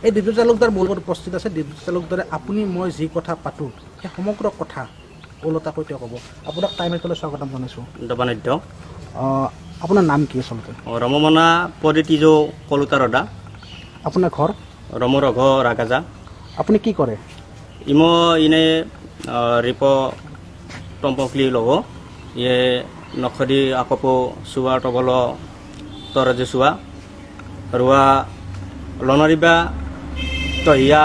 এই দীপজ্যোতি তালুকদাৰ মোৰ লগত উপস্থিত আছে। দীপজ্যোতি তালুকদাৰে আপুনি মই যি কথা পাতোঁ সেই সমগ্ৰ কথা ওলোটাকৈ তেওঁ ক'ব। আপোনাক টাইম এইটোলৈ স্বাগতম জনাইছোঁ। দবানিত্য আপোনাৰ নাম কি আচলতে? ৰমমনা পদিতিজো কলুতাৰদা। আপোনাৰ ঘৰ? ৰমৰঘ ৰাগাজা। আপুনি কি কৰে? ইমো ইনে ৰিপ টম্পকলি ল'ব ইয়ে নখদি আকপো চোৱা টবল তৰজে চোৱা ৰোৱা লনৰিবা তহিয়া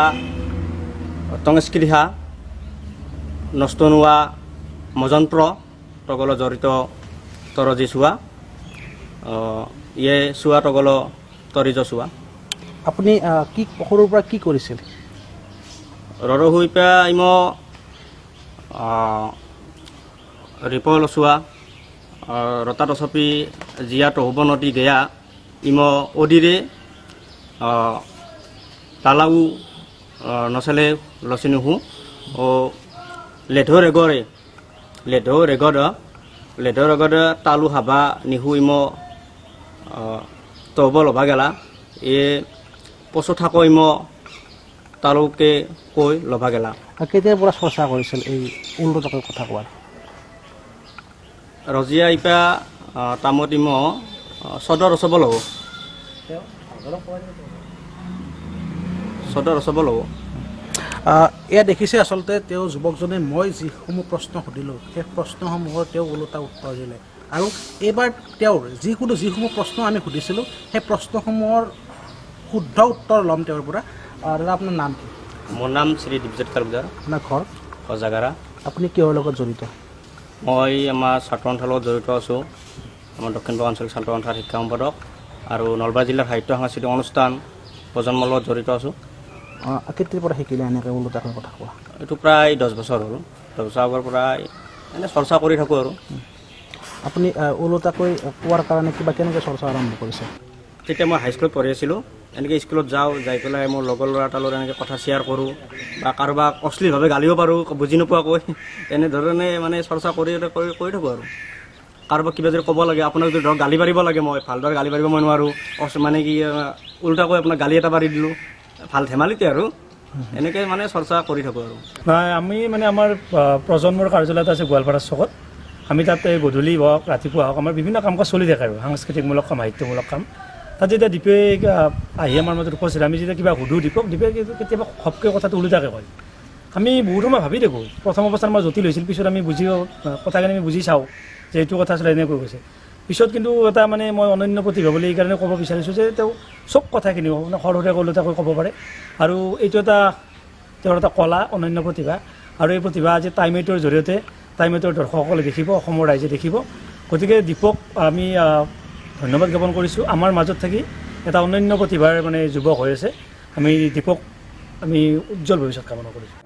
টংস্কৃহা নষ্ট নোৱা মজন্ত্ৰ টগল জড়িত তৰজে চোৱা ইয়ে চোৱা টগল তৰিজ চোৱা। আপুনি কি সৰুৰ পৰা কি কৰিছিল? ৰৰহুই পা ইমো ৰিপল চোৱা ৰতাটছপি জিয়া টহুব নদী গেয়া ইমো অদিৰে তালাউ নচলে লচিনুহু ও লেধৰ ৰেগৰ তালু হাবা নিহু ইমো তহব লভা গেলা এ পচু থাকো ইমো তালুকে কৈ লভা গেলা। কেতিয়াৰ পৰা চৰ্চা কৰিছিল এই ওলোটাকৈ কথা কোৱাৰ? ৰজিয়া ইপা তামত ইমো চদৰ ৰচব ল'ব এয়া দেখিছে আচলতে তেওঁ যুৱকজনে মই যিসমূহ প্ৰশ্ন সুধিলোঁ সেই প্ৰশ্নসমূহৰ তেওঁ ওলোটা উত্তৰ দিলে। আৰু এইবাৰ তেওঁৰ যিসমূহ প্ৰশ্ন আমি সুধিছিলোঁ সেই প্ৰশ্নসমূহৰ শুদ্ধ উত্তৰ ল'ম তেওঁৰ পৰা। দাদা আপোনাৰ নাম কি? মোৰ নাম শ্ৰী দীপজ্যোতি তালুকদাৰ। আপোনাৰ ঘৰ? সজাগাৰা। আপুনি কিহৰ লগত জড়িত? মই আমাৰ ছাত্ৰ সন্থাৰ লগত জড়িত আছোঁ। আমাৰ দক্ষিণ-পূব আঞ্চলিক ছাত্ৰ সন্থাৰ শিক্ষা সম্পাদক আৰু নলবাৰী জিলাৰ সাহিত্য সাংস্কৃতিক অনুষ্ঠান প্ৰজন্মৰ লগত জড়িত আছোঁ। কেতিয়াৰ পৰা শিকিলে এনেকৈ ওলোটাকৈ কথা কোৱা? এইটো প্ৰায় 10 বছৰ হ'ল। 10 বছৰ আগৰ পৰাই এনে চৰ্চা কৰি থাকোঁ আৰু। আপুনি ওলোটাকৈ কোৱাৰ কাৰণে কেনেকৈ চৰ্চা আৰম্ভ কৰিছে? তেতিয়া মই হাইস্কুলত পঢ়ি আছিলোঁ। এনেকৈ স্কুলত যাই পেলাই মোৰ লগৰ ল'ৰা এটাৰ লগত এনেকৈ কথা শ্বেয়াৰ কৰোঁ বা কাৰোবাক অশ্লীলভাৱে গালিও পাৰোঁ বুজি নোপোৱাকৈ। এনেধৰণে মানে চৰ্চা কৰি থাকোঁ আৰু। কাৰোবাক কিবা যদি ক'ব লাগে, আপোনাক যদি ধৰক গালি পাৰিব লাগে, মই ভালদৰে গালি পাৰিব মই নোৱাৰোঁ, মানে কি উল্টাকৈ আপোনাক গালি এটা পাৰি দিলোঁ, ভাল ধেমালিতে আৰু এনেকৈ মানে চৰ্চা কৰি থাকোঁ আৰু। নাই আমি মানে আমাৰ প্ৰজন্মৰ কাৰ্যালয় এটা আছে গোৱালপাৰা চকত। আমি তাতে গধূলি হওক ৰাতিপুৱা হওক আমাৰ বিভিন্ন কাম কাজ চলি থাকে আৰু সাংস্কৃতিকমূলক কাম, সাহিত্যমূলক কাম। তাত যেতিয়া দীপে আহি আমাৰ মাজত উপস্থিত, আমি যেতিয়া কিবা সুধোঁ দীপে কেতিয়াবা খপকৈ কথাটো ওলোটাকৈ কয়। আমি বহুত সময় ভাবি থাকোঁ। প্ৰথম অৱস্থাত আমাৰ জটিল হৈছিল, পিছত আমি কথাখিনি আমি বুজি চাওঁ যে এইটো কথা আচলতে এনেকৈ গৈছে। পিছত কিন্তু এটা মানে মই অনন্য প্ৰতিভা বুলি এইকাৰণে ক'ব বিচাৰিছোঁ যে তেওঁ চব কথাখিনি মানে সৰুতে ওলোটাকৈ ক'ব পাৰে। আৰু এইটো তেওঁৰ এটা কলা, অনন্য প্ৰতিভা। আৰু এই প্ৰতিভা আজি টাইমেটৰ জৰিয়তে টাইমেটৰ দৰ্শকসকলে দেখিব, অসমৰ ৰাইজে দেখিব। গতিকে দীপক আমি ধন্যবাদ জ্ঞাপন কৰিছোঁ। আমাৰ মাজত থাকি এটা অনন্য প্ৰতিভাৰ মানে যুৱক হৈ আছে। আমি দীপক আমি উজ্জ্বল ভৱিষ্যত কামনা কৰিছোঁ।